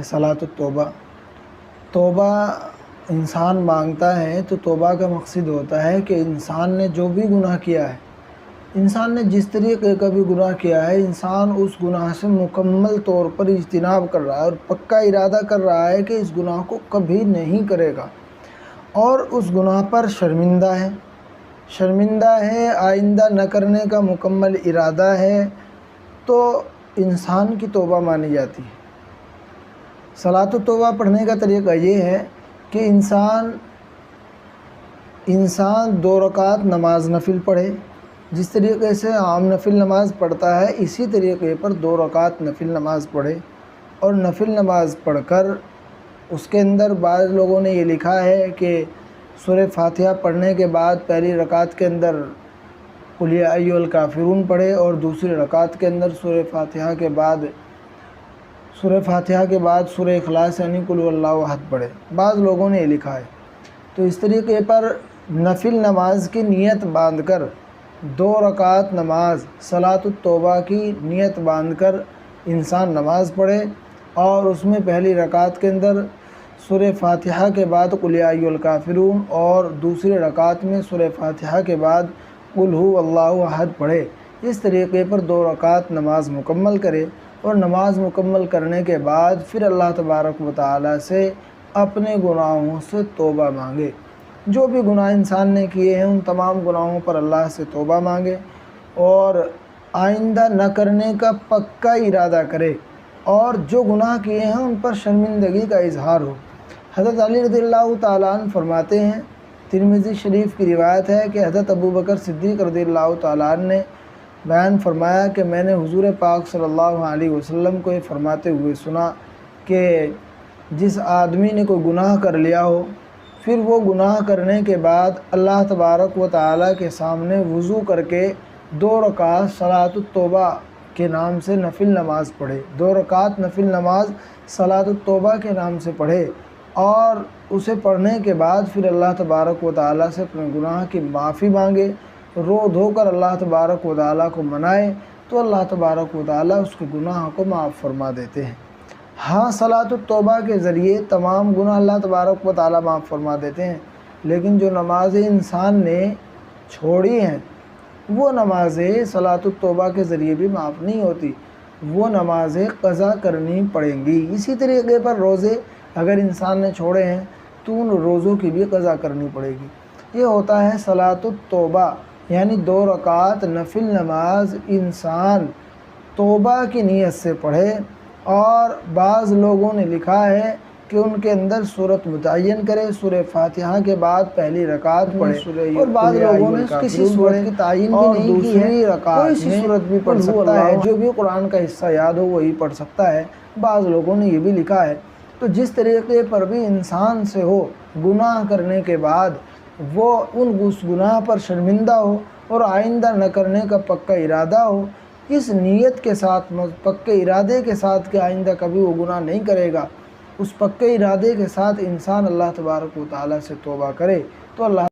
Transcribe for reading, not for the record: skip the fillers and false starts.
ہے صلاۃ التوبہ۔ توبہ انسان مانگتا ہے تو توبہ کا مقصد ہوتا ہے کہ انسان نے جو بھی گناہ کیا ہے، انسان نے جس طریقے کا بھی گناہ کیا ہے، انسان اس گناہ سے مکمل طور پر اجتناب کر رہا ہے اور پکا ارادہ کر رہا ہے کہ اس گناہ کو کبھی نہیں کرے گا، اور اس گناہ پر شرمندہ ہے، آئندہ نہ کرنے کا مکمل ارادہ ہے، تو انسان کی توبہ مانی جاتی ہے۔ صلاۃ التوبہ پڑھنے کا طریقہ یہ ہے کہ انسان 2 رکعت نماز نفل پڑھے، جس طریقے سے عام نفل نماز پڑھتا ہے اسی طریقے پر 2 رکعت نفل نماز پڑھے، اور نفل نماز پڑھ کر اس کے اندر بعض لوگوں نے یہ لکھا ہے کہ سورہ فاتحہ پڑھنے کے بعد پہلی رکعت کے اندر قل یا ایھا الکافرون پڑھے، اور دوسری رکعت کے اندر سورہ فاتحہ کے بعد سورہ اخلاص یعنی قل ھو اللہ احد پڑھے۔ بعض لوگوں نے یہ لکھا ہے۔ تو اس طریقے پر نفل نماز کی نیت باندھ کر 2 رکعت نماز صلاۃ التوبہ کی نیت باندھ کر انسان نماز پڑھے، اور اس میں پہلی رکعت کے اندر سورہ فاتحہ کے بعد قل یا ایھا الکافرون، اور دوسری رکعت میں سورہ فاتحہ کے بعد قل ھو اللہ احد پڑھے۔ اس طریقے پر 2 رکعت نماز مکمل کرے، اور نماز مکمل کرنے کے بعد پھر اللہ تبارک و تعالیٰ سے اپنے گناہوں سے توبہ مانگے۔ جو بھی گناہ انسان نے کیے ہیں ان تمام گناہوں پر اللہ سے توبہ مانگے، اور آئندہ نہ کرنے کا پکا ارادہ کرے، اور جو گناہ کیے ہیں ان پر شرمندگی کا اظہار ہو۔ حضرت علی رضی اللہ تعالیٰ عنہ فرماتے ہیں، ترمذی شریف کی روایت ہے کہ حضرت ابوبکر صدیق رضی اللہ تعالیٰ عنہ نے بیان فرمایا کہ میں نے حضور پاک صلی اللہ علیہ وسلم کو یہ فرماتے ہوئے سنا کہ جس آدمی نے کوئی گناہ کر لیا ہو، پھر وہ گناہ کرنے کے بعد اللہ تبارک و تعالیٰ کے سامنے وضو کر کے 2 رکعت صلاۃ التوبہ کے نام سے نفل نماز پڑھے، 2 رکعت نفل نماز صلاۃ التوبہ کے نام سے پڑھے، اور اسے پڑھنے کے بعد پھر اللہ تبارک و تعالیٰ سے اپنے گناہ کی معافی مانگے، رو دھو کر اللہ تبارک و تعالیٰ کو منائے، تو اللہ تبارک و تعالیٰ اس کے گناہ کو معاف فرما دیتے ہیں۔ ہاں، صلاۃ التوبہ کے ذریعے تمام گناہ اللہ تبارک و تعالیٰ معاف فرما دیتے ہیں، لیکن جو نمازیں انسان نے چھوڑی ہیں وہ نمازیں صلاۃ التوبہ کے ذریعے بھی معاف نہیں ہوتی، وہ نمازیں قضا کرنی پڑیں گی۔ اسی طریقے پر روزے اگر انسان نے چھوڑے ہیں تو ان روزوں کی بھی قضا کرنی پڑے گی۔ یہ ہوتا ہے صلاۃ التوبہ، یعنی 2 رکعت نفل نماز انسان توبہ کی نیت سے پڑھے، اور بعض لوگوں نے لکھا ہے کہ ان کے اندر صورت متعین کرے، سورہ فاتحہ کے بعد پہلی رکعت پڑھے، اور بعض لوگوں نے کسی صورت کی تعین بھی نہیں کی ہے، کوئی سی صورت بھی پڑھ سکتا ہے، جو بھی قرآن کا حصہ یاد ہو وہی پڑھ سکتا ہے۔ بعض لوگوں نے یہ بھی لکھا ہے۔ تو جس طریقے پر بھی انسان سے ہو، گناہ کرنے کے بعد وہ اس گناہ پر شرمندہ ہو اور آئندہ نہ کرنے کا پکا ارادہ ہو، اس نیت کے ساتھ، پکے ارادے کے ساتھ کہ آئندہ کبھی وہ گناہ نہیں کرے گا، اس پکے ارادے کے ساتھ انسان اللہ تبارک و تعالیٰ سے توبہ کرے تو اللہ